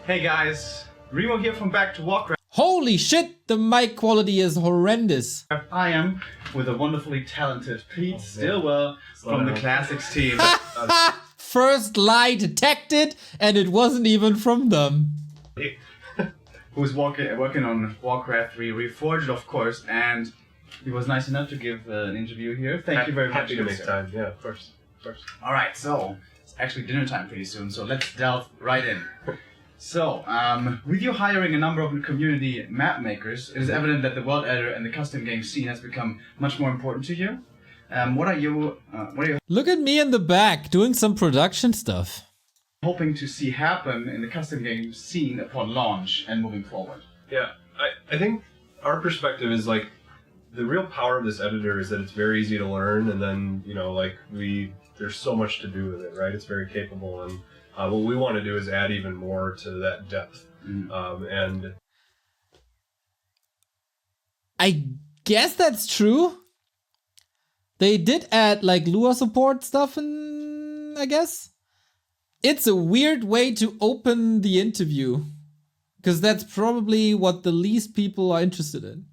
Hey guys, Remo here from Back to Warcraft. Holy shit, the mic quality is horrendous. I am with a wonderfully talented Pete Stillwell from the Classics team. First lie detected, and it wasn't even from them. Who's working on Warcraft 3 Reforged, of course, and he was nice enough to give an interview here. Thank you very much. Happy to make time. Yeah, of course. Alright, so it's actually dinner time pretty soon, so let's delve right in. So, with you hiring a number of community map makers, it is evident that the world editor and the custom game scene has become much more important to you. What are you Look at me in the back doing some production stuff. hoping to see happen in the custom game scene upon launch and moving forward? Yeah, I think our perspective is like the real power of this editor is that it's very easy to learn, and then there's so much to do with it, right? It's very capable, and what we want to do is add even more to that depth. And I guess that's true. They did add like Lua support stuff in, I guess. It's a weird way to open the interview, because that's probably what the least people are interested in.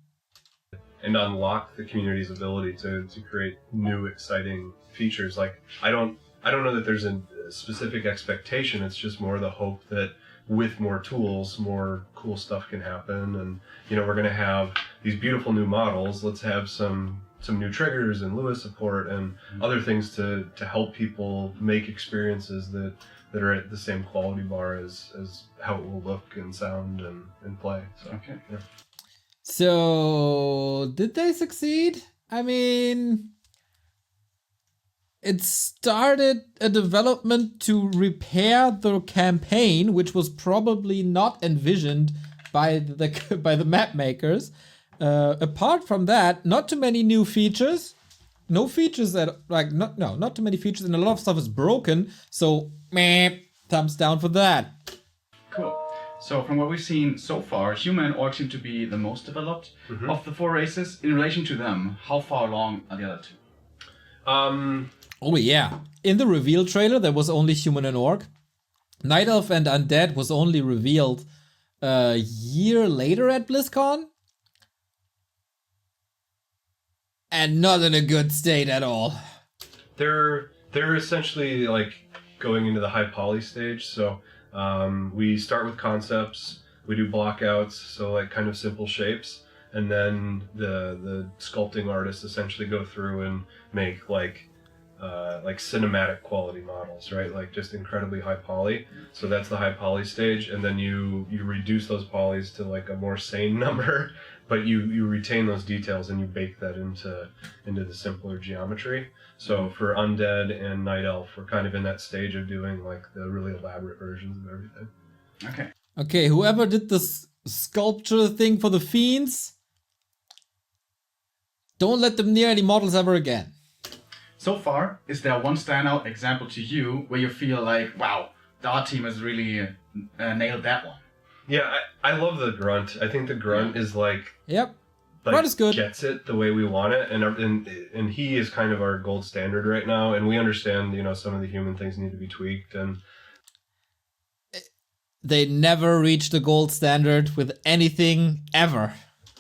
And unlock the community's ability to create new, exciting features. Like I don't know that there's a specific expectation. It's just more the hope that with more tools, more cool stuff can happen. And we're going to have these beautiful new models. Let's have some new triggers and Lua support and other things to help people make experiences that are at the same quality bar as how it will look and sound and play. So, Okay. Yeah. So, did they succeed? I mean, it started a development to repair the campaign, which was probably not envisioned by the map makers. Apart from that, not too many new features. No features that not too many features, and a lot of stuff is broken. So, meh, thumbs down for that. Cool. So from what we've seen so far, human and orc seem to be the most developed of the four races. In relation to them, how far along are the other two? Oh yeah. In the reveal trailer, there was only human and orc. Night Elf and Undead was only revealed a year later at BlizzCon. And not in a good state at all. They're essentially like going into the high poly stage. So we start with concepts, we do blockouts, so like kind of simple shapes, and then the sculpting artists essentially go through and make like cinematic quality models, right? Like just incredibly high poly. So that's the high poly stage, and then you reduce those polys to like a more sane number, but you retain those details and you bake that into the simpler geometry. So for Undead and Night Elf, we're kind of in that stage of doing like the really elaborate versions of everything. Okay. Okay, whoever did this sculpture thing for the Fiends, don't let them near any models ever again. So far, is there one standout example to you where you feel like, wow, the art team has really nailed that one? Yeah, I love the grunt. I think the grunt is like... Yep. Grunt is good. Gets it the way we want it, and he is kind of our gold standard right now, and we understand, some of the human things need to be tweaked, and... They never reach the gold standard with anything, ever.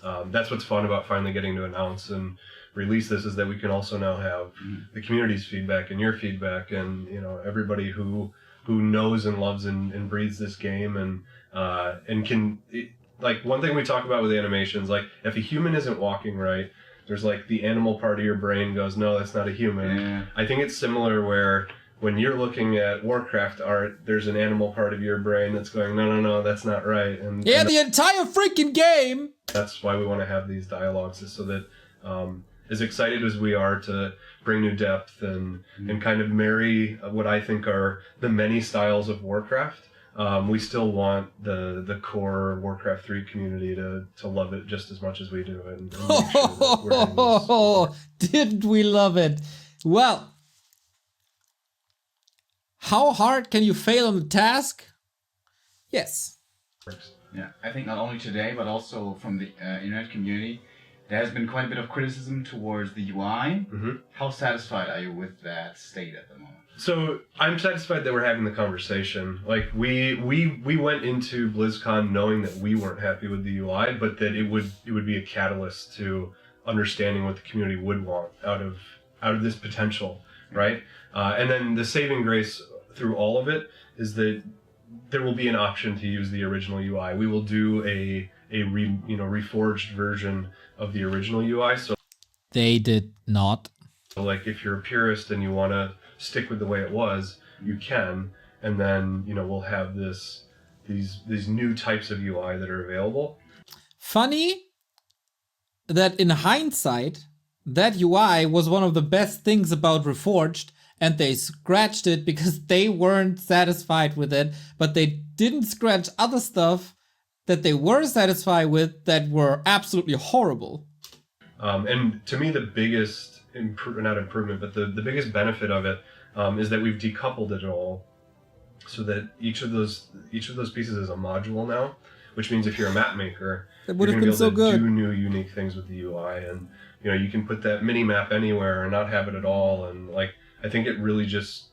That's what's fun about finally getting to announce and release this, is that we can also now have the community's feedback and your feedback, and everybody who knows and loves and breathes this game, and can... Like, one thing we talk about with animations, like, if a human isn't walking right, there's, like, the animal part of your brain goes, no, that's not a human. Yeah. I think it's similar where when you're looking at Warcraft art, there's an animal part of your brain that's going, no, that's not right. And the entire freaking game! That's why we want to have these dialogues, is so that as excited as we are to bring new depth and kind of marry what I think are the many styles of Warcraft, we still want the core Warcraft 3 community to love it just as much as we do. And make sure that we're in this. Didn't we love it? Well, how hard can you fail on the task? Yes. Yeah, I think not only today, but also from the internet community, there has been quite a bit of criticism towards the UI. How satisfied are you with that state at the moment? So I'm satisfied that we're having the conversation. Like we went into BlizzCon knowing that we weren't happy with the UI, but that it would be a catalyst to understanding what the community would want out of this potential, right? And then the saving grace through all of it is that there will be an option to use the original UI. We will do a reforged version of the original UI. So They did not. like if you're a purist and you want to stick with the way it was, you can, and then we'll have these new types of UI that are available. Funny that in hindsight, that UI was one of the best things about Reforged, and they scratched it because they weren't satisfied with it, but they didn't scratch other stuff that they were satisfied with that were absolutely horrible. And to me, the biggest not improvement, but the biggest benefit of it is that we've decoupled it all, so that each of those pieces is a module now. Which means if you're a map maker, That would you're have going to been be able so to good. do new, unique things with the UI, and you can put that mini map anywhere and not have it at all. And like I think it really just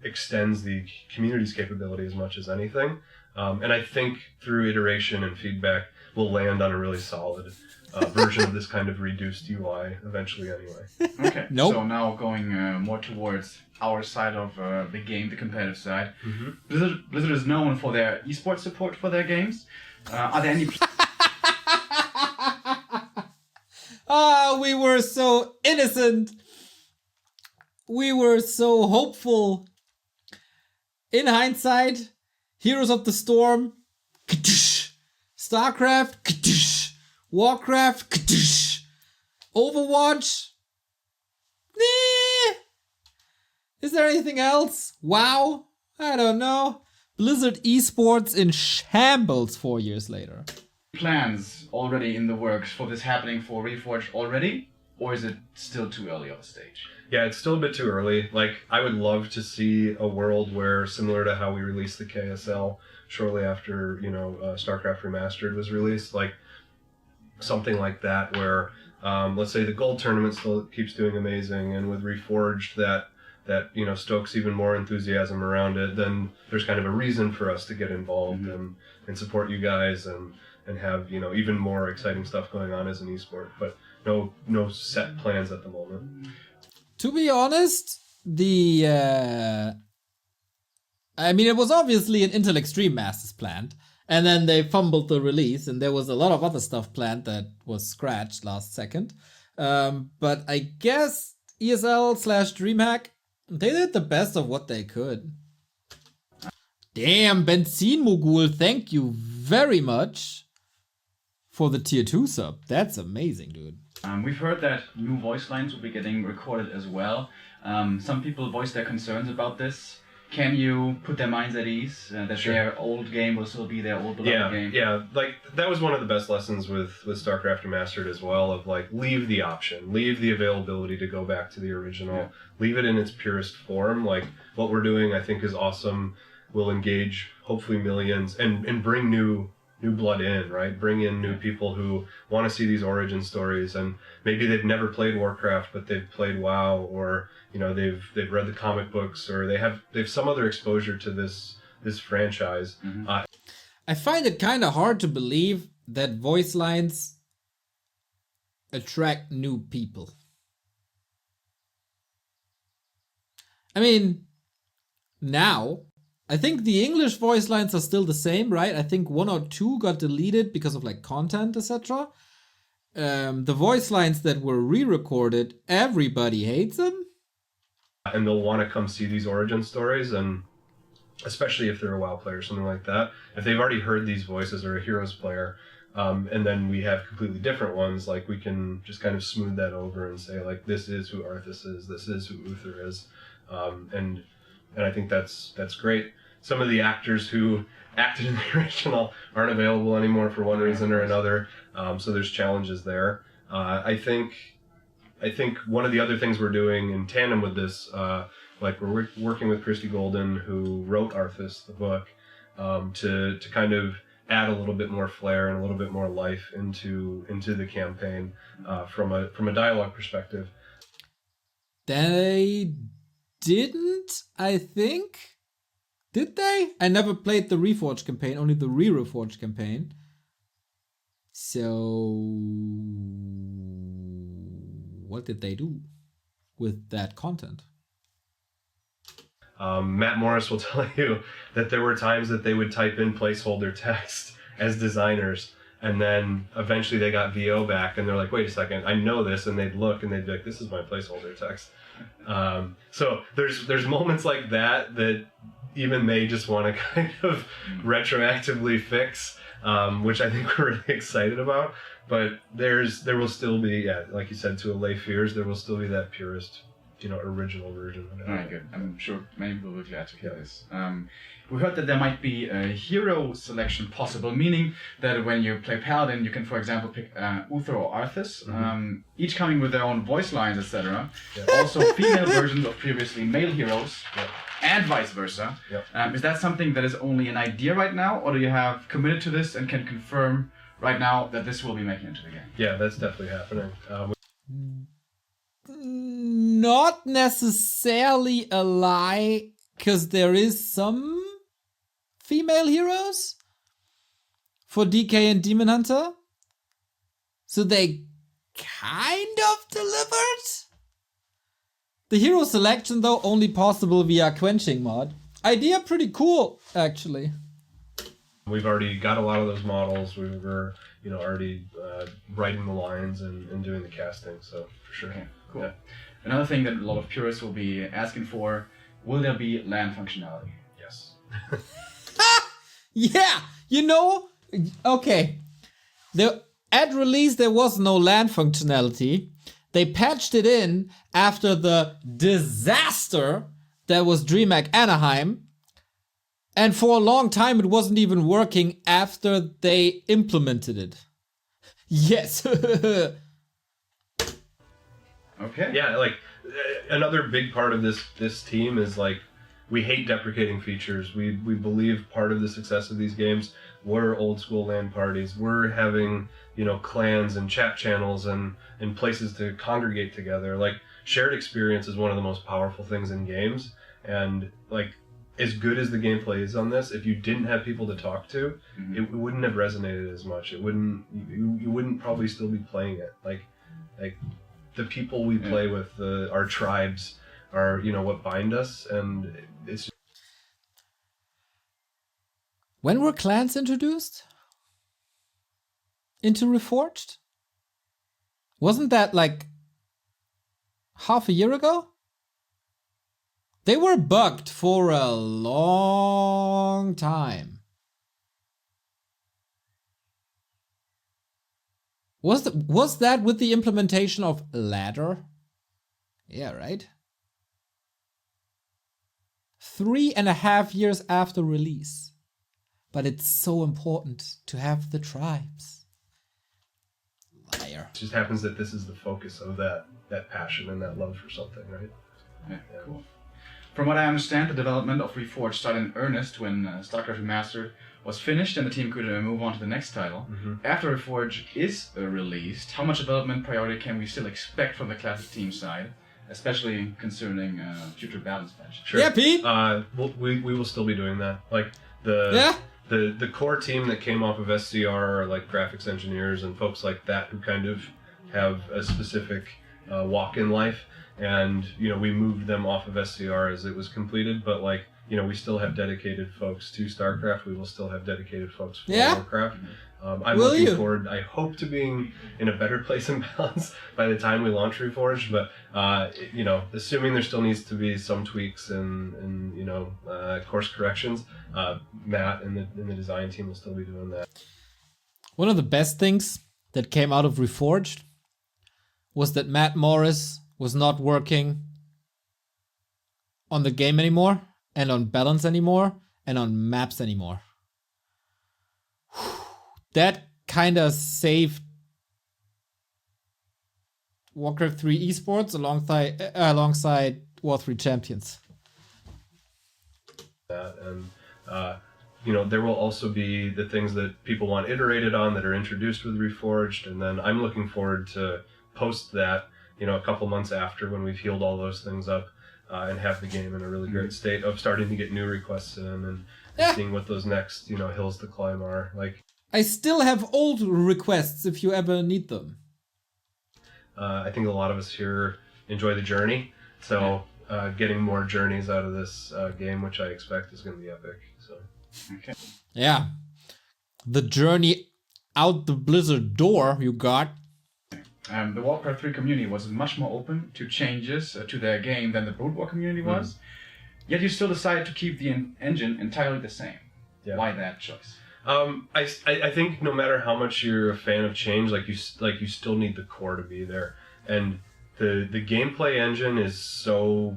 extends the community's capability as much as anything. And I think through iteration and feedback, we'll land on a really solid version of this kind of reduced UI eventually anyway. Okay. Nope. So now going more towards our side of the game, the competitive side. Mm-hmm. Blizzard is known for their esports support for their games. Are there any... We were so innocent. We were so hopeful. In hindsight, Heroes of the Storm, kadoosh. StarCraft, kadoosh. Warcraft, kadoosh. Overwatch, is there anything else? WoW? I don't know. Blizzard Esports in shambles 4 years later. plans already in the works for this happening for Reforged already? Or is it still too early of a stage? Yeah, it's still a bit too early. Like, I would love to see a world where, similar to how we released the KSL shortly after, StarCraft Remastered was released, like, something like that where, let's say the Gold Tournament still keeps doing amazing, and with Reforged that stokes even more enthusiasm around it, then there's kind of a reason for us to get involved and support you guys and have, even more exciting stuff going on as an esport. But no set plans at the moment. To be honest, it was obviously an Intel Extreme Masters planned, and then they fumbled the release, and there was a lot of other stuff planned that was scratched last second. But I guess ESL/DreamHack, they did the best of what they could. Damn, Benzin Mogul, thank you very much for the tier 2 sub. That's amazing, dude. We've heard that new voice lines will be getting recorded as well. Some people voiced their concerns about this. Can you put their minds at ease that Sure. their old game will still be their old beloved game? Yeah. Like, that was one of the best lessons with StarCraft Remastered as well, of like, leave the option, leave the availability to go back to the original, leave it in its purest form. Like, what we're doing, I think, is awesome. We'll engage hopefully millions and bring new blood in, right? Bring in new people who want to see these origin stories, and maybe they've never played Warcraft, but they've played WoW, or they've read the comic books, or they've some other exposure to this franchise. I find it kind of hard to believe that voice lines attract new people. I mean, now, I think the English voice lines are still the same, right? I think 1 or 2 got deleted because of like content, etc. The voice lines that were re-recorded, everybody hates them. And they'll want to come see these origin stories, and especially if they're a WoW player or something like that. If they've already heard these voices, or a Heroes player, and then we have completely different ones, like, we can just kind of smooth that over and say, like, this is who Arthas is, this is who Uther is, and I think that's great. Some of the actors who acted in the original aren't available anymore for one reason or another, so there's challenges there. I think one of the other things we're doing in tandem with this, like, we're working with Christy Golden, who wrote Arthas, the book, to kind of add a little bit more flair and a little bit more life into the campaign from a dialogue perspective. They didn't, I think. Did they? I never played the Reforged campaign, only the Re-Reforged campaign. So, what did they do with that content? Matt Morris will tell you that there were times that they would type in placeholder text as designers, and then eventually they got VO back, and they're like, wait a second, I know this, and they'd look, and they'd be like, this is my placeholder text. So there's moments like that that even they just want to kind of retroactively fix, which I think we're really excited about. But there will still be, yeah, like you said, to allay fears, there will still be that purest, original version of it. All right, good. I'm sure many people will be glad to hear this. We heard that there might be a hero selection possible, meaning that when you play Paladin, you can, for example, pick Uther or Arthas, each coming with their own voice lines, etc. Yeah. Also, female versions of previously male heroes, and vice versa. Yep. Is that something that is only an idea right now, or do you have committed to this and can confirm right now that this will be making it into the game? Yeah, that's definitely happening. Not necessarily a lie, because there is some female heroes for DK and Demon Hunter. So they kind of delivered. The hero selection, though, only possible via quenching mod. Idea pretty cool, actually. We've already got a lot of those models. We were, already writing the lines and doing the casting, so for sure. Okay, cool. Yeah. Another thing that a lot of purists will be asking for, will there be LAN functionality? Yes. Yeah, okay. At release, there was no LAN functionality. They patched it in after the disaster that was DreamHack Anaheim. And for a long time, it wasn't even working after they implemented it. Yes. Okay. Yeah, another big part of this team is we hate deprecating features. We believe part of the success of these games were old school LAN parties. We're having clans and chat channels and places to congregate together. Shared experience is one of the most powerful things in games, and as good as the gameplay is on this, if you didn't have people to talk to, it wouldn't have resonated as much. It wouldn't. You wouldn't probably still be playing it. The people we play with, our tribes, are what bind us, and it's. When were clans introduced into Reforged? Wasn't that half a year ago? They were bugged for a long time. Was that with the implementation of ladder? Yeah, right? 3.5 years after release. But it's so important to have the tribes. Liar. It just happens that this is the focus of that passion and that love for something, right? Yeah, cool. From what I understand, the development of Reforged started in earnest when StarCraft Remastered was finished and the team could move on to the next title. After Reforged is released, how much development priority can we still expect from the classic team side, especially concerning future balance patch? Sure. Yeah, Pete. We will still be doing that. The core team that came off of SCR are graphics engineers and folks like that who kind of have a specific walk in life, and we moved them off of SCR as it was completed, but we still have dedicated folks to StarCraft. We will still have dedicated folks for Warcraft. I'm looking forward. I hope to being in a better place in balance by the time we launch Reforged. But assuming there still needs to be some tweaks and course corrections, Matt and the design team will still be doing that. One of the best things that came out of Reforged was that Matt Morris was not working on the game anymore, and on balance anymore, and on maps anymore. That kind of saved Warcraft 3 esports alongside War 3 Champions. There will also be the things that people want iterated on that are introduced with Reforged, and then I'm looking forward to post that, a couple months after when we've healed all those things up, and have the game in a really great state of starting to get new requests in and seeing what those next, hills to climb are. Like, I still have old requests if you ever need them. I think a lot of us here enjoy the journey, so getting more journeys out of this game, which I expect is going to be epic. So, Okay. Yeah. The journey out the Blizzard door you got. The Warcraft 3 community was much more open to changes to their game than the Brood War community was. Yet you still decided to keep the engine entirely the same. Yeah. Why that choice? I think no matter how much you're a fan of change, you still need the core to be there, and the gameplay engine is so,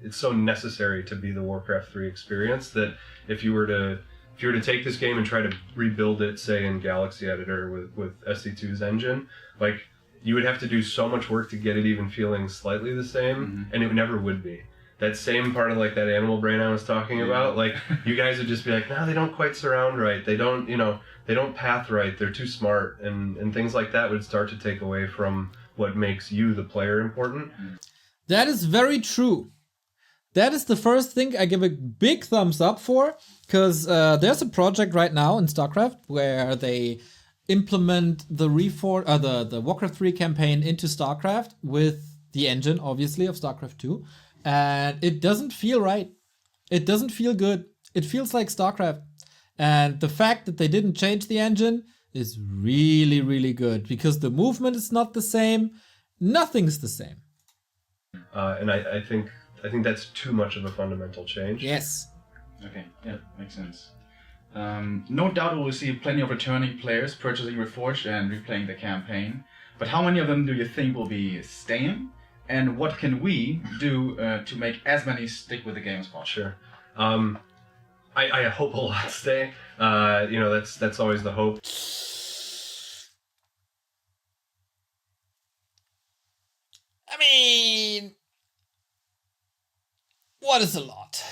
it's so necessary to be the Warcraft 3 experience that if you were to take this game and try to rebuild it, say in Galaxy Editor with SC2's engine, like, you would have to do so much work to get it even feeling slightly the same, and it never would be. That same part of like that animal brain I was talking about, like, you guys would just be like, no, they don't quite surround right, they don't, they don't path right, they're too smart, and things like that would start to take away from what makes you, the player, important. That is very true. That is the first thing I give a big thumbs up for, because there's a project right now in StarCraft where they implement the the Warcraft 3 campaign into StarCraft with the engine, obviously, of StarCraft 2, and it doesn't feel right. It doesn't feel good. It feels like StarCraft. And the fact that they didn't change the engine is really, really good, because the movement is not the same. Nothing's the same. And I think that's too much of a fundamental change. Yes. Okay, yeah, makes sense. No doubt we will see plenty of returning players purchasing Reforged and replaying the campaign, but how many of them do you think will be staying? And what can we do to make as many stick with the game as possible? Sure. I hope a lot stay. That's always the hope. I mean, what is a lot?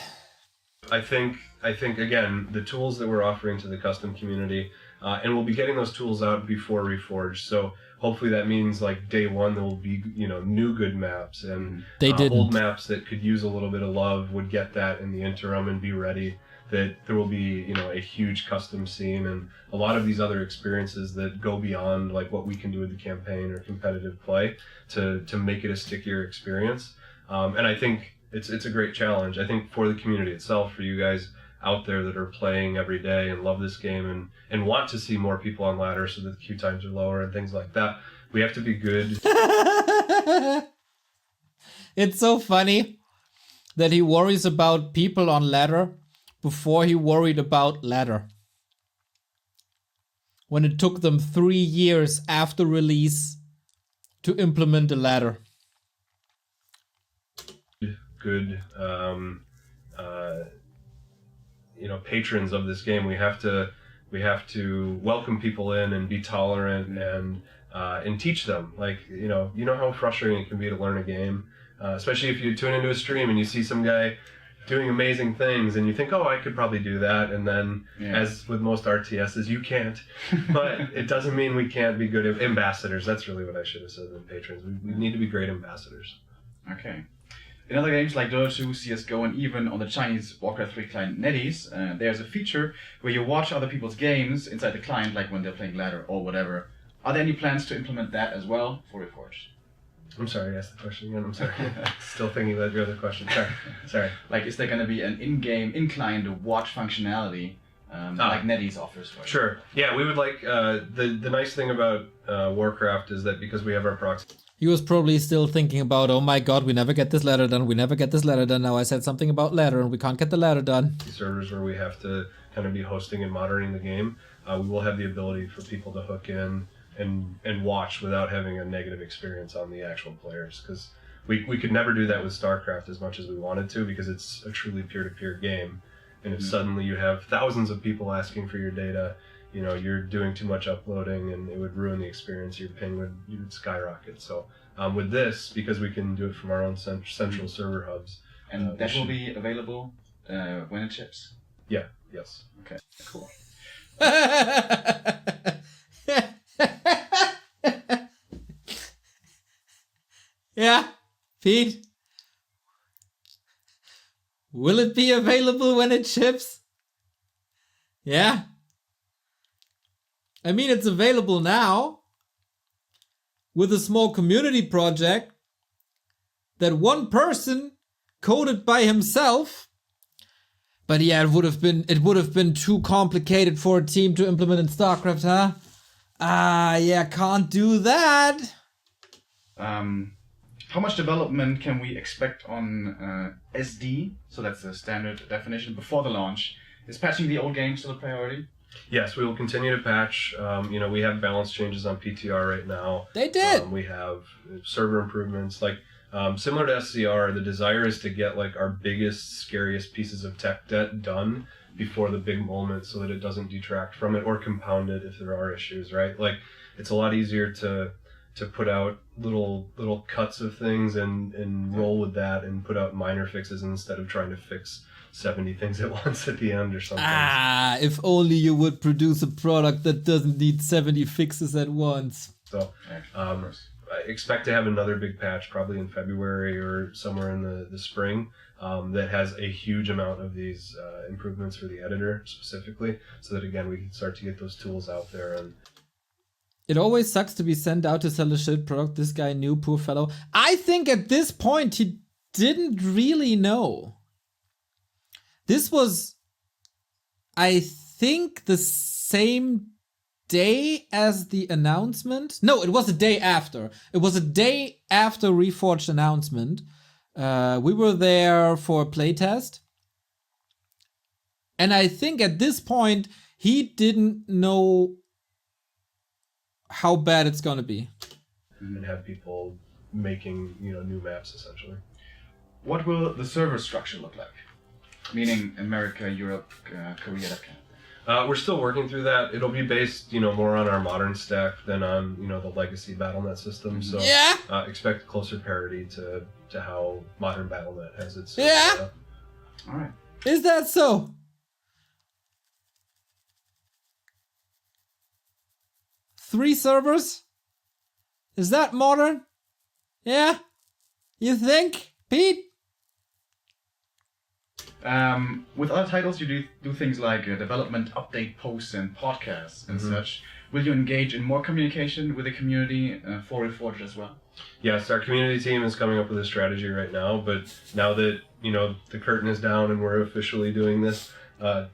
I think again, the tools that we're offering to the custom community, and we'll be getting those tools out before Reforged. So hopefully that means like day one there will be new good maps, and old maps that could use a little bit of love would get that in the interim and be ready. That there will be a huge custom scene and a lot of these other experiences that go beyond like what we can do with the campaign or competitive play to make it a stickier experience. And I think it's a great challenge. I think for the community itself, for you guys out there that are playing every day and love this game and want to see more people on ladder so that the queue times are lower and things like that, we have to be good. It's so funny that he worries about people on ladder before he worried about ladder. When it took them 3 years after release to implement a ladder. Good patrons of this game. We have to welcome people in and be tolerant and teach them. Like, you know how frustrating it can be to learn a game, especially if you tune into a stream and you see some guy doing amazing things and you think, oh, I could probably do that, and then as with most RTSs, you can't. But it doesn't mean we can't be good ambassadors. That's really what I should have said than patrons. We need to be great ambassadors. Okay. In other games like Dota 2, CSGO, and even on the Chinese Warcraft 3 client NetEase, there's a feature where you watch other people's games inside the client, like when they're playing ladder or whatever. Are there any plans to implement that as well for Reforged? I'm sorry, ask the question again. I'm sorry. Still thinking about your other question. Sorry. Like, is there going to be an in-game, in-client watch functionality like NetEase offers? For Sure. Yeah, we would like... the nice thing about Warcraft is that because we have our proxy... He was probably still thinking about, oh my god, we never get this ladder done, now I said something about ladder and we can't get the ladder done. Servers where we have to kind of be hosting and monitoring the game, we will have the ability for people to hook in and watch without having a negative experience on the actual players, because we could never do that with StarCraft as much as we wanted to, because it's a truly peer-to-peer game, and if suddenly you have thousands of people asking for your data, you're doing too much uploading and it would ruin the experience. Your ping would skyrocket. So with this, because we can do it from our own central server hubs, and that will be available when it ships. Yeah. Yes. Okay. Cool. Yeah. Pete? Will it be available when it ships? Yeah. I mean, it's available now with a small community project that one person coded by himself. But yeah, it would have been too complicated for a team to implement in StarCraft, huh? Yeah, can't do that. How much development can we expect on SD? So that's the standard definition before the launch. Is patching the old game still a priority? Yes, we will continue to patch. We have balance changes on PTR right now. They did. We have server improvements. Like similar to SCR, the desire is to get like our biggest, scariest pieces of tech debt done before the big moment, so that it doesn't detract from it or compound it if there are issues. Right? Like it's a lot easier to put out little cuts of things and roll with that and put out minor fixes instead of trying to fix 70 things at once at the end or something. If only you would produce a product that doesn't need 70 fixes at once. So I expect to have another big patch probably in February or somewhere in the spring that has a huge amount of these improvements for the editor specifically, so that again we can start to get those tools out there. And it always sucks to be sent out to sell a shit product. This guy knew, poor fellow. I think at this point he didn't really know. This was, I think, the same day as the announcement. No, it was a day after. It was a day after Reforged announcement. We were there for a playtest. And I think at this point, he didn't know how bad it's gonna be. And have people making, new maps essentially. What will the server structure look like? Meaning America, Europe, Korea, that kind of thing. We're still working through that. It'll be based, more on our modern stack than on, the legacy BattleNet system. So Yeah. Expect closer parity to how modern BattleNet has its. Yeah. All right. Is that so? Three servers? Is that modern? Yeah? You think, Pete? With other titles, you do things like development update posts and podcasts and such. Will you engage in more communication with the community for Reforged as well? Yes, our community team is coming up with a strategy right now, but now that, the curtain is down and we're officially doing this,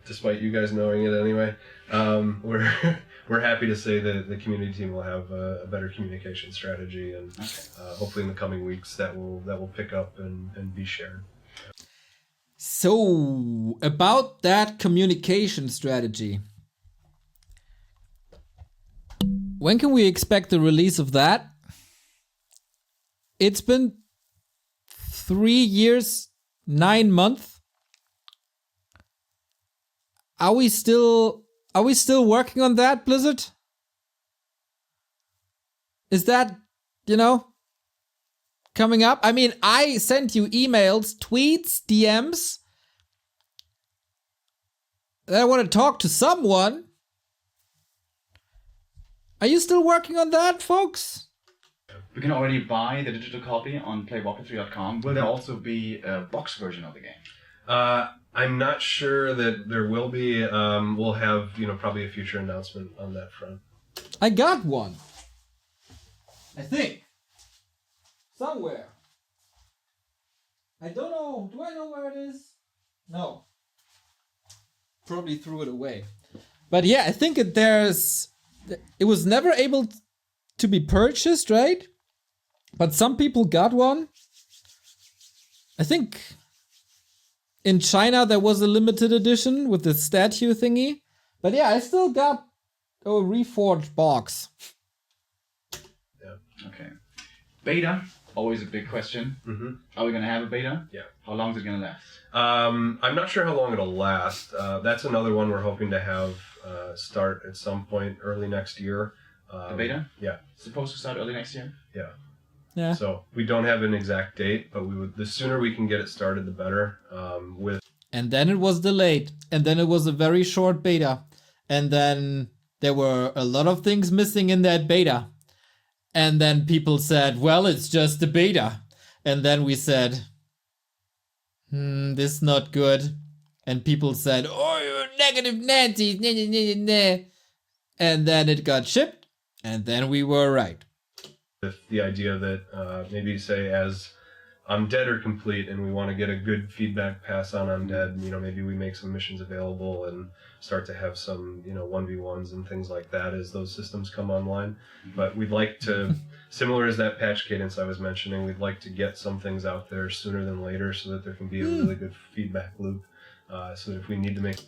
despite you guys knowing it anyway, we're happy to say that the community team will have a better communication strategy, and hopefully in the coming weeks that will pick up and be shared. So, about that communication strategy. When can we expect the release of that? It's been 3 years, 9 months. Are we still working on that, Blizzard? Is that, coming up? I mean, I sent you emails, tweets, DMs. I want to talk to someone. Are you still working on that, folks? We can already buy the digital copy on playwalker3.com. Will there also be a box version of the game? I'm not sure that there will be. We'll have, probably a future announcement on that front. I got one. I think. Somewhere. I don't know. Do I know where it is? No. Probably threw it away. But yeah, I think it was never able to be purchased, right? But some people got one. I think in China there was a limited edition with the statue thingy. But yeah, I still got a Reforged box. Yeah. Okay. Beta, always a big question. Mm-hmm. Are we going to have a beta? Yeah. How long is it going to last? I'm not sure how long it'll last. That's another one we're hoping to have start at some point early next year. The beta? Yeah. Supposed to start early next year? Yeah. Yeah. So we don't have an exact date, but the sooner we can get it started, the better. And then it was delayed. And then it was a very short beta. And then there were a lot of things missing in that beta. And then people said, well, it's just a beta. And then we said, this is not good. And people said, oh, you're negative Nancy. Nah, nah, nah, nah. And then it got shipped. And then we were right. With the idea that maybe say as Undead are complete and we want to get a good feedback pass on Undead, maybe we make some missions available and start to have some, 1v1s and things like that as those systems come online. But we'd like to, similar as that patch cadence I was mentioning, we'd like to get some things out there sooner than later so that there can be a really good feedback loop. So that if we need to make...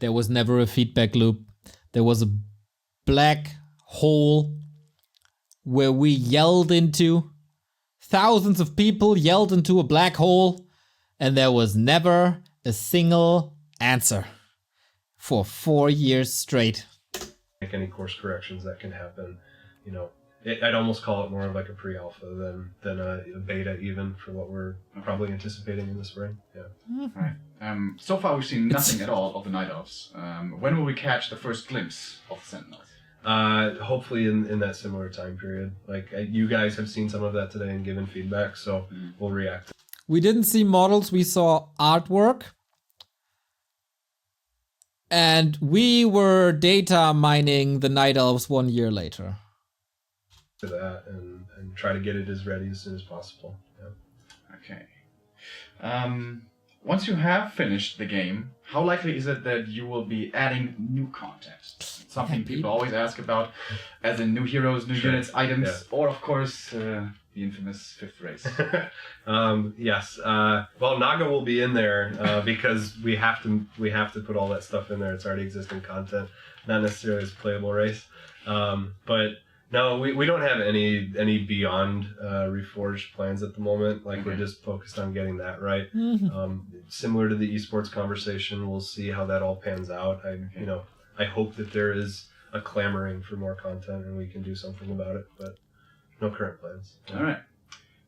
There was never a feedback loop. There was a black hole where we yelled into. Thousands of people yelled into a black hole, and there was never a single answer for 4 years straight. Make any course corrections that can happen, I'd almost call it more of like a pre-alpha than a beta even for what we're probably anticipating in the spring. Yeah. Right. So far we've seen nothing at all of the Night Elves. When will we catch the first glimpse of the Sentinels? Hopefully in that similar time period. Like you guys have seen some of that today and given feedback, so we'll react. We didn't see models, we saw artwork. And we were data mining the Night Elves 1 year later. To that and try to get it as ready as soon as possible. Yeah. Okay. Once you have finished the game, how likely is it that you will be adding new content? Something people always ask about, as in new heroes, new units, items, or of course the infamous fifth race. Yes. Well, Naga will be in there because we have to put all that stuff in there. It's already existing content, not necessarily as a playable race. But no, we don't have any beyond Reforged plans at the moment. Like we're just focused on getting that right. Similar to the esports conversation, we'll see how that all pans out. I hope that there is a clamoring for more content and we can do something about it, but no current plans. All right.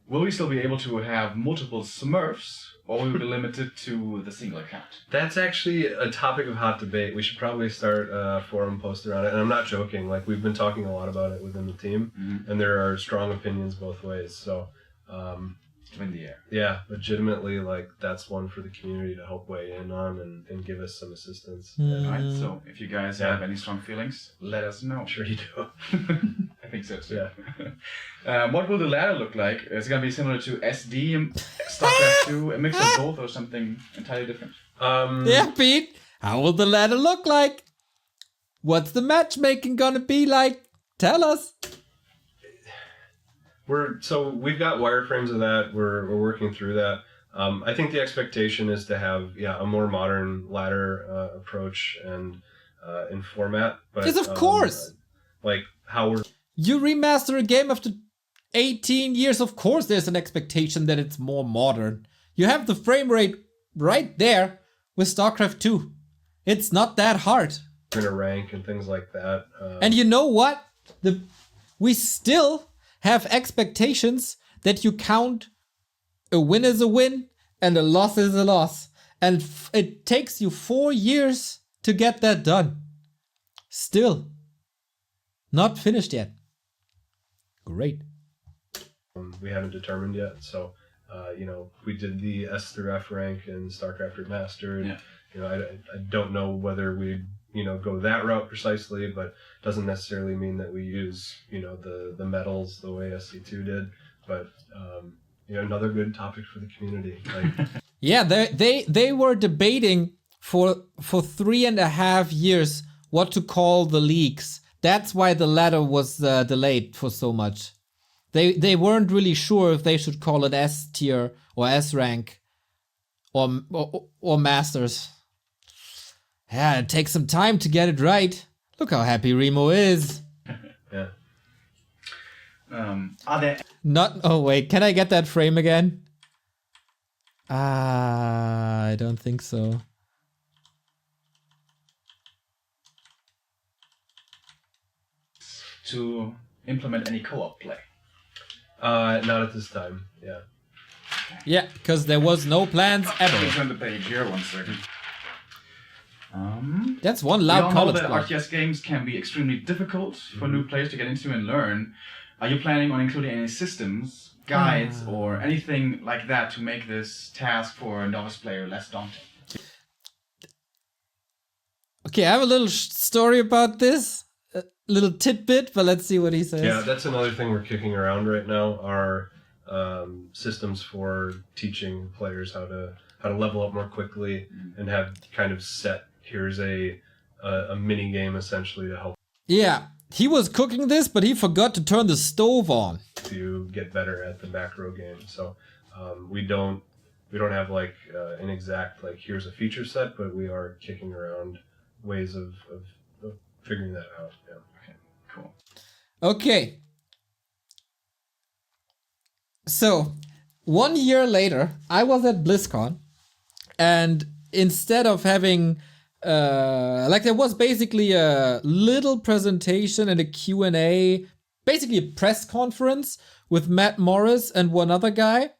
Will we still be able to have multiple Smurfs, or will we be limited to the single account? That's actually a topic of hot debate. We should probably start a forum post around it, and I'm not joking. Like we've been talking a lot about it within the team, and there are strong opinions both ways. So, in the air. Yeah, legitimately, like that's one for the community to help weigh in on and give us some assistance. All right. So, if you guys have any strong feelings, let us know. I'm sure you do. I think so too. Yeah. What will the ladder look like? Is it going to be similar to SD, StarCraft 2, a mix of both, or something entirely different? Yeah, Pete. How will the ladder look like? What's the matchmaking gonna be like? Tell us. We've got wireframes of that. We're working through that. I think the expectation is to have a more modern ladder approach and in format. But yes, of course. Like how we're. You remaster a game after 18 years, of course there's an expectation that it's more modern. You have the frame rate right there with StarCraft 2. It's not that hard. In a rank and things like that. And you know what? We still have expectations that you count a win as a win and a loss as a loss. And it takes you 4 years to get that done. Still. Not finished yet. Great. We haven't determined yet, so we did the S through F rank in StarCraft Remastered. Yeah. I don't know whether we go that route precisely, but doesn't necessarily mean that we use the medals the way SC2 did. But another good topic for the community. Like, yeah, they were debating for 3.5 years what to call the leagues. That's why the ladder was delayed for so much. They weren't really sure if they should call it S tier or S rank or masters. Yeah, it takes some time to get it right. Look how happy Remo is. Yeah. Are there? Oh wait, can I get that frame again? I don't think so. To implement any co-op play? Not at this time. Yeah. Yeah, because there was no plans ever. Let me turn the page here 1 second. That's one We loud all know college that block. RTS games can be extremely difficult for new players to get into and learn. Are you planning on including any systems guides or anything like that to make this task for a novice player less daunting? Okay, I have a little story about this, a little tidbit, but let's see what he says. Yeah, that's another thing we're kicking around right now are systems for teaching players how to level up more quickly and have kind of set, here's a mini game essentially to help Yeah, he was cooking this, but he forgot to turn the stove on. you get better at the macro game. So we don't have like an exact like here's a feature set, but we are kicking around ways of figuring that out. Yeah. Okay, cool. Okay. So, 1 year later, I was at BlizzCon, and instead of having there was basically a little presentation and a Q&A, basically a press conference with Matt Morris and one other guy.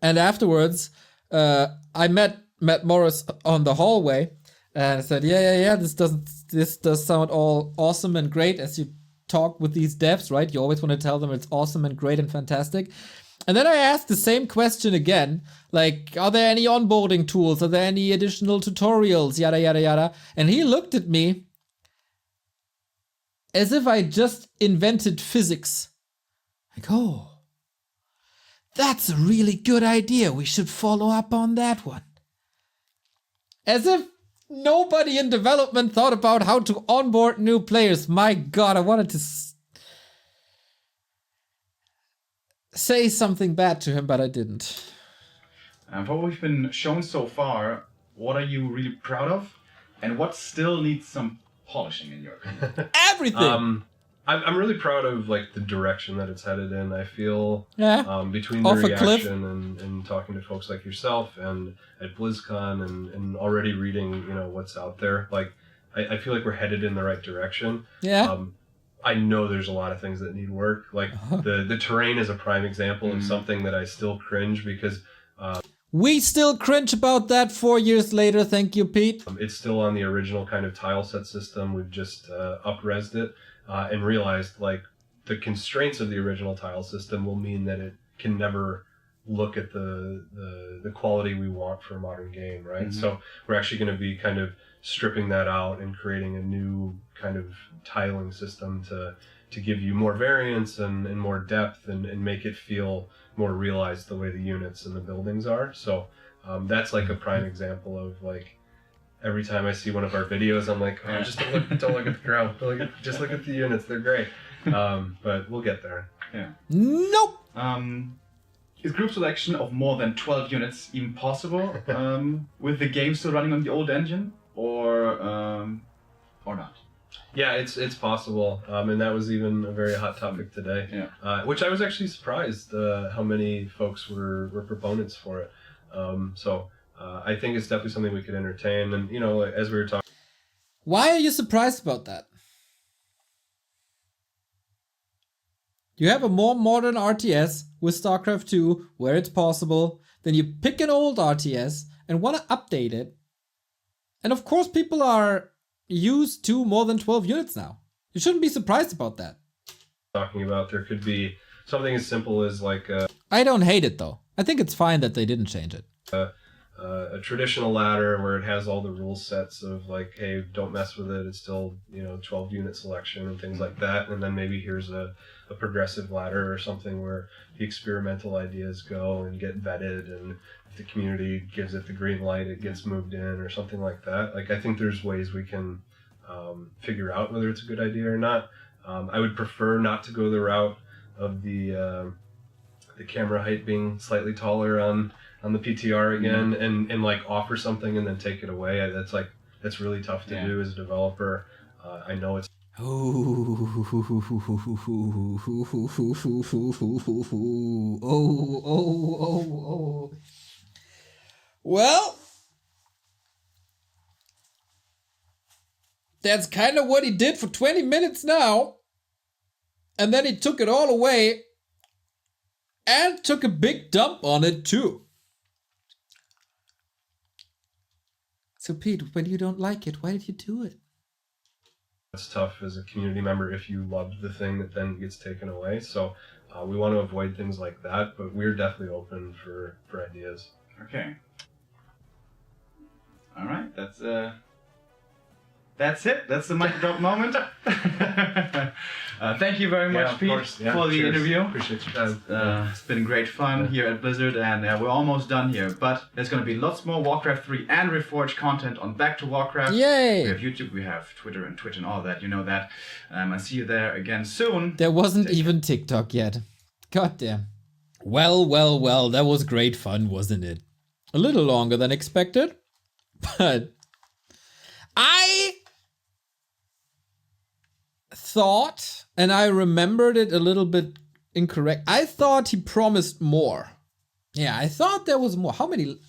And afterwards, I met Matt Morris on the hallway and I said, yeah, this does sound all awesome and great as you talk with these devs, right? You always want to tell them it's awesome and great and fantastic. And then I asked the same question again, like, are there any onboarding tools? Are there any additional tutorials? Yada, yada, yada. And he looked at me as if I just invented physics. Like, oh, that's a really good idea. We should follow up on that one. As if nobody in development thought about how to onboard new players. My God, I wanted to say something bad to him, but I didn't. For what we've been shown so far, what are you really proud of? And what still needs some polishing in your opinion? Everything! I'm really proud of like the direction that it's headed in. I feel between the Off a cliff. reaction and talking to folks like yourself and at BlizzCon and already reading, what's out there. Like I feel like we're headed in the right direction. Yeah. I know there's a lot of things that need work. Like the terrain is a prime example of something that I still cringe because We still cringe about that 4 years later, thank you, Pete. it's still on the original kind of tile set system. We've just up-resed it and realized like the constraints of the original tile system will mean that it can never look at the quality we want for a modern game, right? Mm-hmm. So we're actually going to be kind of stripping that out and creating a new kind of tiling system to give you more variance and more depth and make it feel more realized the way the units and the buildings are. So that's like a prime example of like every time I see one of our videos, I'm like, oh, just don't look at the ground. Just look at the units. They're great. But we'll get there. Yeah. Nope! Is group selection of more than 12 units even possible with the game still running on the old engine, or not? Yeah, it's possible, and that was even a very hot topic today. Yeah. Which I was actually surprised how many folks were proponents for it. So I think it's definitely something we could entertain. And as we were talking, Why are you surprised about that? You have a more modern RTS with StarCraft 2 where it's possible, then you pick an old RTS and want to update it. And of course people are used to more than 12 units now. You shouldn't be surprised about that. there could be something as simple as like I don't hate it though. I think it's fine that they didn't change it. a traditional ladder where it has all the rule sets of like, hey, don't mess with it. It's still 12 unit selection and things like that. And then maybe here's a progressive ladder or something where the experimental ideas go and get vetted, and if the community gives it the green light, it gets moved in or something like that. Like I think there's ways we can figure out whether it's a good idea or not. I would prefer not to go the route of the camera height being slightly taller on the PTR again, and like offer something and then take it away. That's really tough to do as a developer. I know it's Well, that's kind of what he did for 20 minutes now. And then he took it all away and took a big dump on it too. So Pete, when you don't like it, why did you do it? tough as a community member if you loved the thing that then gets taken away. So We want to avoid things like that, but we're definitely open for ideas. Okay. All right. That's it. That's the mic drop moment. Thank you very much, Pete, for the interview. Appreciate your time. It's been great fun here at Blizzard, and we're almost done here. But there's going to be lots more Warcraft 3 and Reforged content on Back to Warcraft. Yay! We have YouTube, we have Twitter and Twitch and all that. You know that. I'll see you there again soon. There wasn't even TikTok yet. God damn. Well, that was great fun, wasn't it? A little longer than expected, but I thought, and I remembered it a little bit incorrect, I thought he promised more. Yeah, I thought there was more. How many?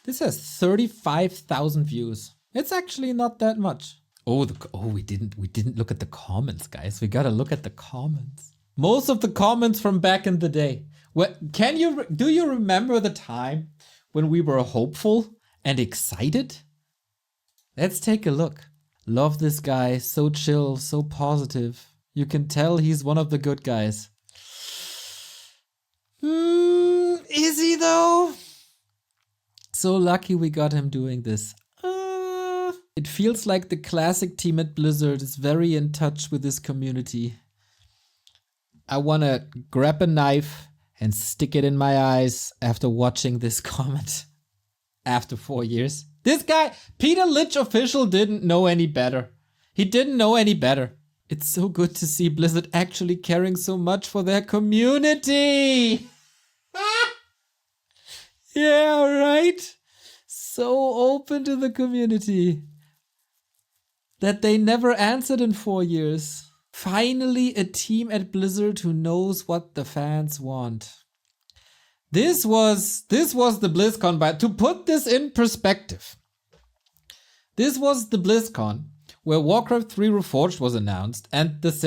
This has 35,000 views. It's actually not that much. Oh, we didn't look at the comments, guys. We gotta look at the comments. Most of the comments from back in the day. Do you remember the time when we were hopeful and excited? Let's take a look. Love this guy, so chill, so positive. You can tell he's one of the good guys. Is he though? So lucky we got him doing this. It feels like the classic team at Blizzard is very in touch with this community. I wanna grab a knife and stick it in my eyes after watching this comment. After 4 years. This guy, Peter Lich Official, didn't know any better. He didn't know any better. It's so good to see Blizzard actually caring so much for their community. Yeah, right? So open to the community. That they never answered in 4 years. Finally, a team at Blizzard who knows what the fans want. This was the BlizzCon, but to put this in perspective, this was the BlizzCon where Warcraft 3 Reforged was announced, and this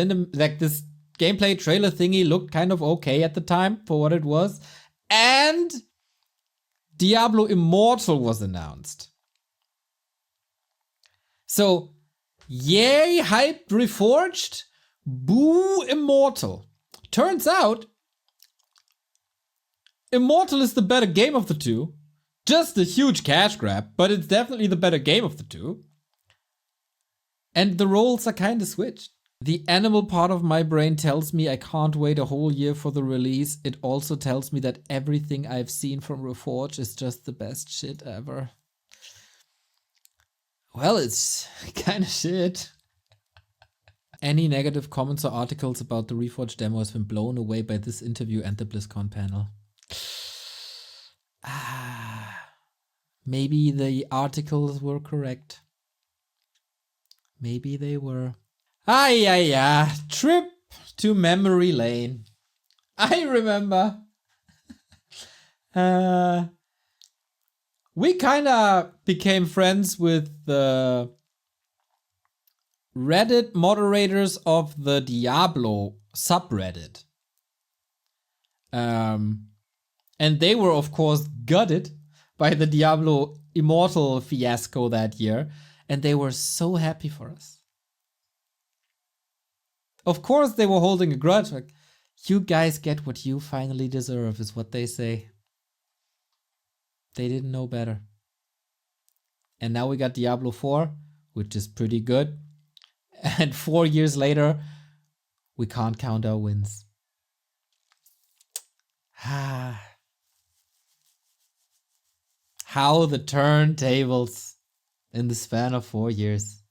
gameplay trailer thingy looked kind of okay at the time for what it was, and Diablo Immortal was announced. So, yay, hyped Reforged, boo Immortal. Turns out, Immortal is the better game of the two. Just a huge cash grab, but it's definitely the better game of the two. And the roles are kind of switched. The animal part of my brain tells me I can't wait a whole year for the release. It also tells me that everything I've seen from Reforged is just the best shit ever. Well, it's kind of shit. Any negative comments or articles about the Reforged demo has been blown away by this interview and the BlizzCon panel. Maybe the articles were correct. Maybe they were. Trip to memory lane. I remember. We kinda became friends with the Reddit moderators of the Diablo subreddit. And they were, of course, gutted by the Diablo Immortal fiasco that year. And they were so happy for us. Of course, they were holding a grudge. Like, you guys get what you finally deserve, is what they say. They didn't know better. And now we got Diablo 4, which is pretty good. And 4 years later, we can't count our wins. How the turntables in the span of 4 years.